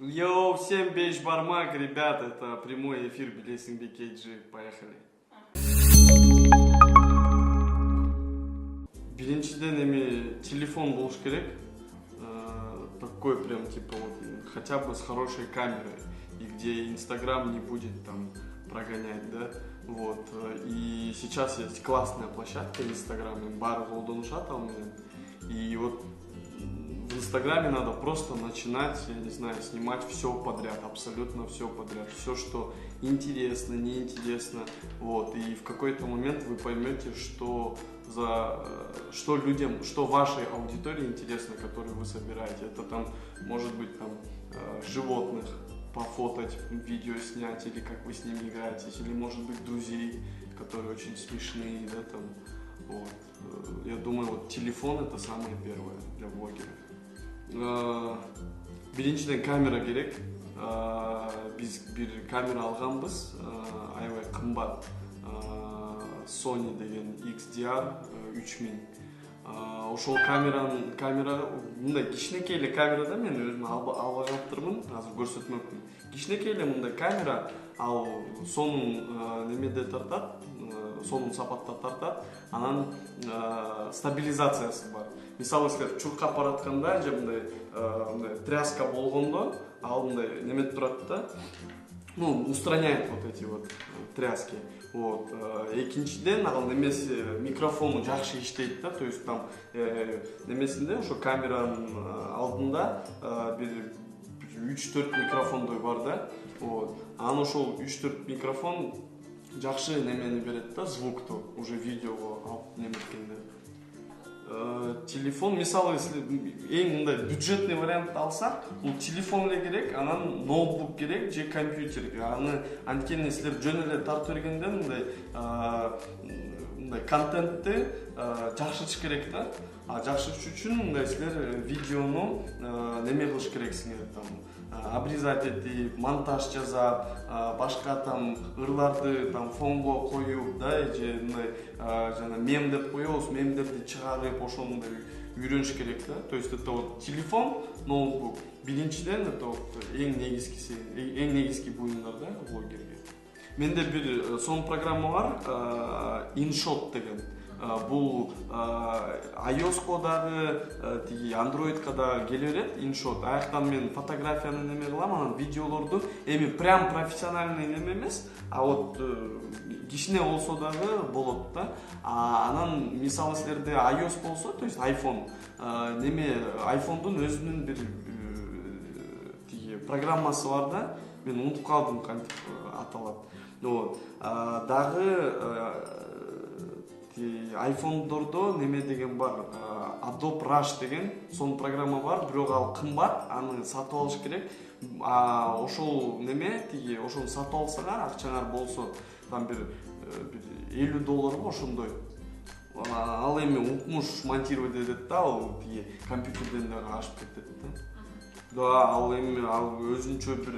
Йоу, всем бейдж бармак, ребят, это прямой эфир Билесинг BKG, поехали. Биринчиден эми телефон болуш керек, такой прям типа вот, хотя бы с хорошей камерой, и где Инстаграм не будет там прогонять, да, вот. И сейчас есть классная площадка Инстаграм, бар колдонушат у меня, и вот в Инстаграме надо просто начинать, я не знаю, снимать все подряд, абсолютно все подряд, все, что интересно, неинтересно, вот, и в какой-то момент вы поймете, что людям, что вашей аудитории интересно, которую вы собираете. Это там, может быть, там, животных пофотать, видео снять, или как вы с ними играетесь, или, может быть, друзей, которые очень смешные, да, там, вот. Я думаю, вот телефон это самое первое для блогеров. Биринчиден камера керек. Биз бир камера алганбыз, аябай кымбат. Sony деген XDR 3000. Ошол камера мындай кичинекей эле камера да, мен өзүм албай калыптырмын, азыр көрсөтмөкмүн. Кичинекей эле мындай камера, ал сонун немеде тартат, сонун сапатта тартат, анан стабилизациясы бар. Мисалы силер чуркап баратканда же мындай тряска болгондо ал мындай немет турат да, ну, устраняет вот эти вот тряски. Вот. Экинчиден ал немеси микрофону жакшы иштейт да, то есть там немесинде ошо камеранын алдында бир 3-4 микрофондой бар да. Вот. Анан ошол 3-4 микрофон жакшы немени берет да, звукту уже видеого алып неметкенде. Телефон, мисалы, если эң мындай бюджетный вариант алсак, бул телефон эле керек, анан ноутбук керек же компьютер. Аны анткени силер жөн эле тартып бергенде мындай контентти жакшыртыш керек да. А жакшыртыш үчүн мындай силер видеону неме кылыш керексиңер, там обрезать этип, монтаж жасап, башка там ырларды там фонго коюп, да, же мындай жана мем деп коебуз, мемдерди чыгарып, ошондой үйрөнүш керек да. То есть это вот телефон, ноутбук. Биринчиден это вот эң негизги буюмдар да блогерге. Менде бир сонун программа бар, InShot деген. Бул iOS-ко дагы, тиги Android-ка дагы келе берет, InShot. Аяктан мен фотографияны неме кылам, анан видеолорду эми прям профессиональный неме эмес, а вот кичине болсо дагы болот да. Анан мисалы силерде iOS болсо, то есть iPhone, неме iPhone'дун өзүнүн бир тиги программасы бар да. Мен унутуп калдым кантип аталат. Вот. Дагы iPhone'дордо неме деген бар, Adobe Rush деген сонун программа бар, бирок ал кымбат, аны сатып алыш керек. Ошол неме тиги ошону сатып алсаңар, акчаңар болсо, там бир $50 ошондой. Ал эми укмуш монтировать этет да, ал тиги компьютерден дагы ашып кетет да. Да, ал эми ал өзүнчө бир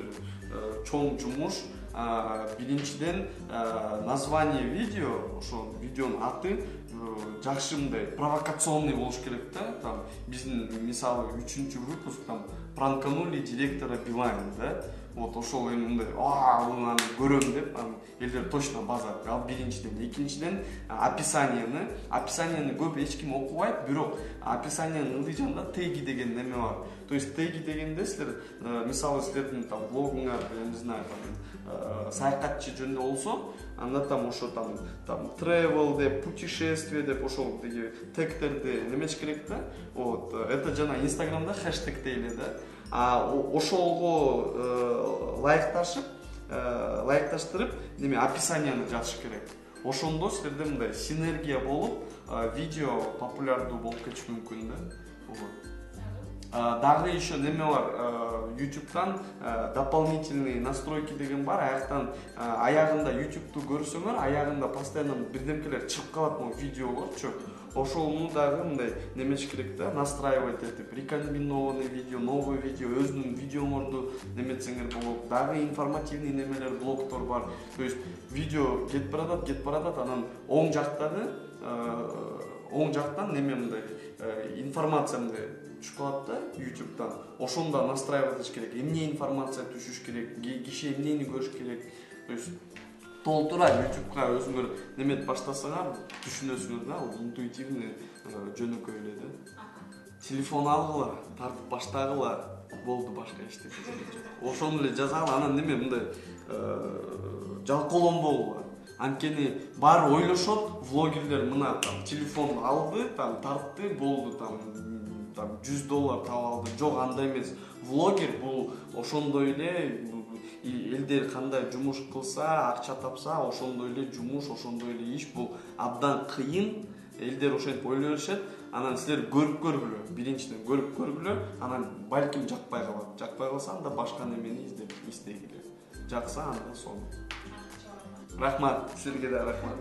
чоң жумуш. Биринчиден название видео, ошо видеонун аты жакшы мындай провокационный болуш керек да. Там биздин мисалы 3-выпуск там пранканули директора Билайн да. Вот ошол эми мындай аны көрөм деп элдер точно базат. Ал биринчиден. Экинчиден описанияны көп эч ким окубайт, бирок описаниянын ылдый жанында теги деген неме бар. То есть теги дегенде силер мисалы силердин там блогуңар, я не знаю, там саякатчы жөнүндө болсо, анда там ошо там travel деп, путешествие деп ошол деги тегтерди немеш керек да. Вот это жана Инстаграмда хэштег дейле да. Ошолго лайкташтырып, неме описанияны жазыш керек. Ошондо силерде мындай синергия болуп, видео популярдуу болуп кетиши мүмкүн да. Вот. Дагы еще неме бар, YouTube'дан дополнительные настройки деген бар. Аяктан аягында YouTube'ду көрсөңөр, аягында постоянно бирдемкелер чыгып калат, могу видеолорчу. Ошону дагы мындай немеш керек да, настраивать этип, рекомбинованный видео, новый видео, өзүнүн видеоңорду неметсеңер болот. Дагы информативный немелер, блоктор бар. То есть видео кетип баратат, анан оң жактан неме мындай информация мындай түшүп калат да YouTube'дан. Ошондо настраивать этиш керек. Эмне информация түшүш керек, киши эмнени көрүш керек. То есть толтура YouTube'га өзүңөр неметип баштасаңар түшүнөсүңөр да, ал интуитивный жөнөкөй эле да. Телефон алгыла, тартып баштагыла, болду, башка эчтеке керек жок. Ошону эле жазагыла, анан неме мындай жалкоолонбогула. Анткени баары ойлошот, влогерлер мына там телефон алды, там тартты, болду, там $100 таап алды. Жок, андай эмес. Влогер бул ошондой эле элдер кандай жумуш кылса, акча тапса, ошондой эле жумуш, ошондой эле иш. Бул абдан кыйын. Элдер ошентип ойлой беришет. Анан силер көрүп көргүлө, биринчиден көрүп көргүлө, анан балким жакпай калат. Жакпай калса анда башка немени издегиле. Жакса анда сону. Рахмат, силерге да рахмат.